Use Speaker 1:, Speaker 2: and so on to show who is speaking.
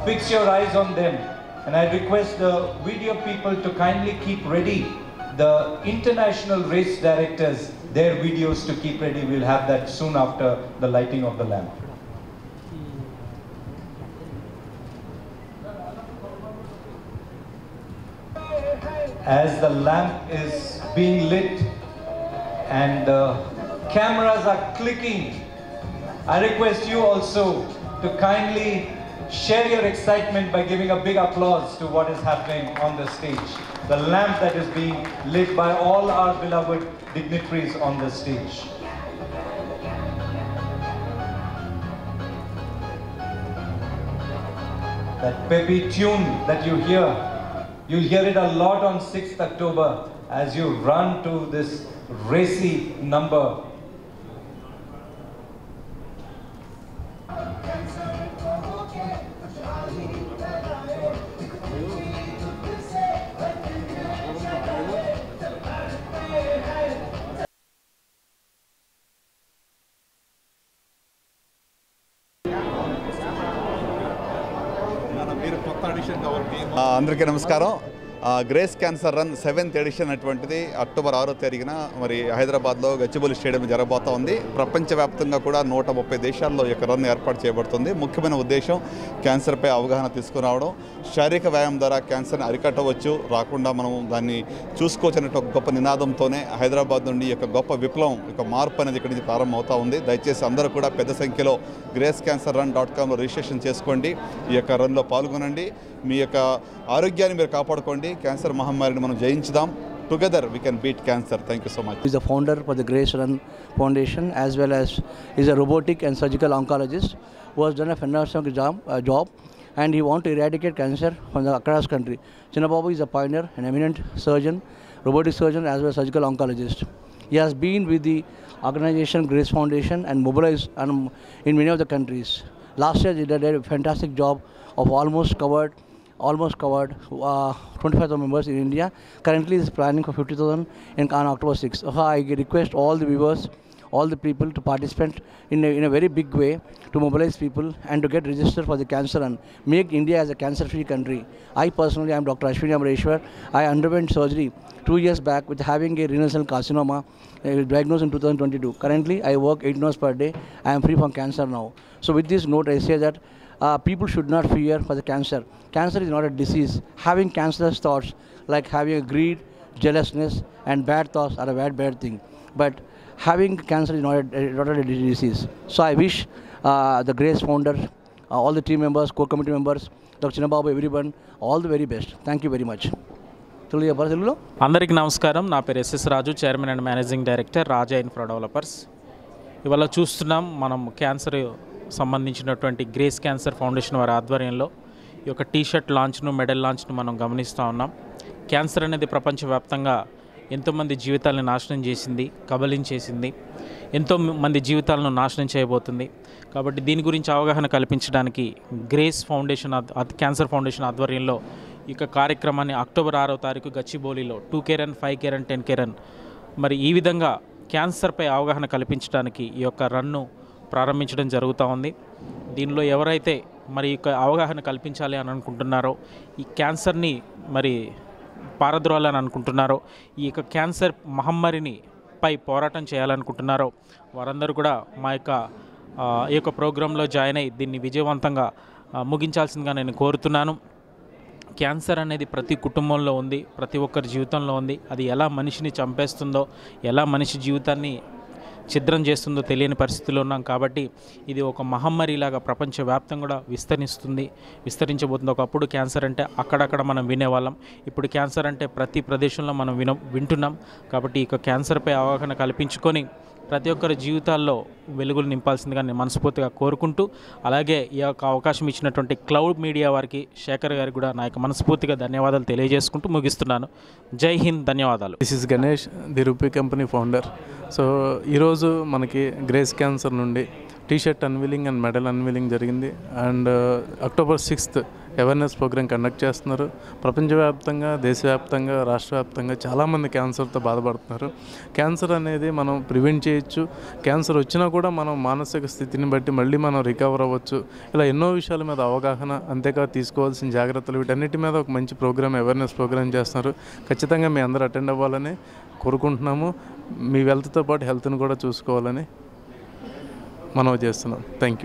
Speaker 1: fix your eyes on them. And I request the video people to kindly keep ready the international race directors, their videos to keep ready. We'll have that soon after the lighting of the lamp. As the lamp is being lit and the cameras are clicking, I request you also to kindly share your excitement by giving a big applause to what is happening on the stage. The lamp that is being lit by all our beloved dignitaries on the stage. That peppy tune that you hear, you'll hear it a lot on 6th October as you run to this racy number.
Speaker 2: అందరికీ నమస్కారం. Grace cancer run 7th edition అటువంటిది October 6వ తారీఖున మరి హైదరాబాద్లో Gachibowli stadium జరగబోతా ఉంది. ప్రపంచవ్యాప్తంగా కూడా 130 దేశాల్లో ఈ యొక్క రన్ ఏర్పాటు చేయబడుతుంది. ముఖ్యమైన ఉద్దేశం క్యాన్సర్పై అవగాహన తీసుకురావడం, శారీరక వ్యాయామం ద్వారా క్యాన్సర్ని అరికట్టవచ్చు, రాకుండా మనం దాన్ని చూసుకోవచ్చు అనే ఒక గొప్ప నినాదంతోనే హైదరాబాద్ నుండి ఈ యొక్క గొప్ప విప్లవం, ఒక మార్పు అనేది ఇక్కడి నుంచి ప్రారంభమవుతూ ఉంది. దయచేసి అందరూ కూడా పెద్ద సంఖ్యలో gracecancerrun.comలో రిజిస్ట్రేషన్ చేసుకోండి. ఈ యొక్క రన్లో పాల్గొనండి. మీ యొక్క ఆరోగ్యాన్ని మీరు కాపాడుకోండి. క్యాన్సర్ మహమ్మారిని మనం జయించుదాం. Together we can beat cancer. Thank you so much.
Speaker 3: He is the founder for the Grace Run Foundation, as well as is a robotic and surgical oncologist who has done a fantastic job, and he wants to eradicate cancer from the across country. Chinnababu is a pioneer, an eminent surgeon, robotic surgeon, as well as surgical oncologist. He has been with the organization Grace Foundation and mobilized in many of the countries. Last year he did a fantastic job of almost covered 25,000 members in India. Currently is planning for 50,000 on October 6th. I request all the viewers, all the people to participate in a very big way to mobilize people and to get registered for the cancer and make India as a cancer-free country. I personally am Dr. Ashwini Amareshwar. I underwent surgery 2 years back with having a renal cell carcinoma diagnosed in 2022. Currently I work 18 hours per day. I am free from cancer now. So with this note I say that people should not fear for the cancer. Cancer is not a disease. Having cancerous thoughts like having a greed, jealousness and bad thoughts are a bad thing. But having cancer is not a disease. So I wish the Grace founder, all the team members, core committee members, Dr. Chinnababu, everyone, all the very best. Thank you very much.
Speaker 4: అందరికీ నమస్కారం. నా పేరు S S Raju, chairman and managing director Raja infra developers. ఇవాళ చూస్తున్నాం మనం cancer సంబంధించినటువంటి grace cancer foundation వారి ఆధ్వర్యంలో ఈ యొక్క టీషర్ట్ లాంచ్ను, మెడల్ లాంచ్ను మనం గమనిస్తూ ఉన్నాం. క్యాన్సర్ అనేది ప్రపంచవ్యాప్తంగా ఎంతోమంది జీవితాలను నాశనం చేసింది, కబలించేసింది, ఎంతోమంది జీవితాలను నాశనం చేయబోతుంది. కాబట్టి దీని గురించి అవగాహన కల్పించడానికి గ్రేస్ ఫౌండేషన్ క్యాన్సర్ ఫౌండేషన్ ఆధ్వర్యంలో ఈ యొక్క కార్యక్రమాన్ని అక్టోబర్ 6వ తారీఖు గచ్చిబౌలిలో 2K run, 5K run, 10K run మరి ఈ విధంగా క్యాన్సర్పై అవగాహన కల్పించడానికి ఈ యొక్క రన్ను ప్రారంభించడం జరుగుతూ ఉంది. దీనిలో ఎవరైతే మరి ఈ అవగాహన కల్పించాలి అని అనుకుంటున్నారో, ఈ క్యాన్సర్ని మరి పారద్రోలాలని అనుకుంటున్నారో, ఈ యొక్క క్యాన్సర్ మహమ్మారిని పై పోరాటం చేయాలనుకుంటున్నారో వారందరూ కూడా మా ఈ యొక్క ప్రోగ్రాంలో జాయిన్ అయ్యి దీన్ని విజయవంతంగా ముగించాల్సిందిగా నేను కోరుతున్నాను. క్యాన్సర్ అనేది ప్రతి కుటుంబంలో ఉంది, ప్రతి ఒక్కరి జీవితంలో ఉంది. అది ఎలా మనిషిని చంపేస్తుందో, ఎలా మనిషి జీవితాన్ని ఛిద్రం చేస్తుందో తెలియని పరిస్థితిలో ఉన్నాం. కాబట్టి ఇది ఒక మహమ్మారిలాగా ప్రపంచవ్యాప్తంగా కూడా విస్తరించబోతుంది. ఒకప్పుడు క్యాన్సర్ అంటే అక్కడక్కడ మనం వినేవాళ్ళం, ఇప్పుడు క్యాన్సర్ అంటే ప్రతి ప్రదేశంలో మనం వింటున్నాం. కాబట్టి ఈ క్యాన్సర్పై అవగాహన కల్పించుకొని ప్రతి ఒక్కరి జీవితాల్లో వెలుగులు నింపాల్సిందిగా నేను మనస్ఫూర్తిగా కోరుకుంటూ, అలాగే ఈ యొక్క అవకాశం ఇచ్చినటువంటి క్లౌడ్ మీడియా వారికి, శేఖర్ గారికి కూడా నా యొక్క మనస్ఫూర్తిగా ధన్యవాదాలు తెలియజేసుకుంటూ ముగిస్తున్నాను. జై హింద్, ధన్యవాదాలు.
Speaker 5: This is Ganesh, the rupee company founder. So ఈరోజు మనకి గ్రేస్ క్యాన్సర్ నుండి T-shirt unveiling and medal unveiling జరిగింది. And October 6th awareness programme conduct చేస్తున్నారు. ప్రపంచవ్యాప్తంగా, దేశవ్యాప్తంగా, రాష్ట్రవ్యాప్తంగా చాలామంది క్యాన్సర్తో బాధపడుతున్నారు. క్యాన్సర్ అనేది మనం ప్రివెంట్ చేయొచ్చు. క్యాన్సర్ వచ్చినా కూడా మనం మానసిక స్థితిని బట్టి మళ్ళీ మనం రికవర్ అవ్వచ్చు. ఇలా ఎన్నో విషయాల మీద అవగాహన, అంతేకాదు తీసుకోవాల్సిన జాగ్రత్తలు, వీటన్నిటి మీద ఒక మంచి ప్రోగ్రామ్, అవేర్నెస్ ప్రోగ్రామ్ చేస్తున్నారు. ఖచ్చితంగా మీ అందరూ అటెండ్ అవ్వాలని కోరుకుంటున్నాము. మీ వెల్త్తో పాటు హెల్త్ని కూడా చూసుకోవాలని మనవి చేస్తున్నాం. Thank you.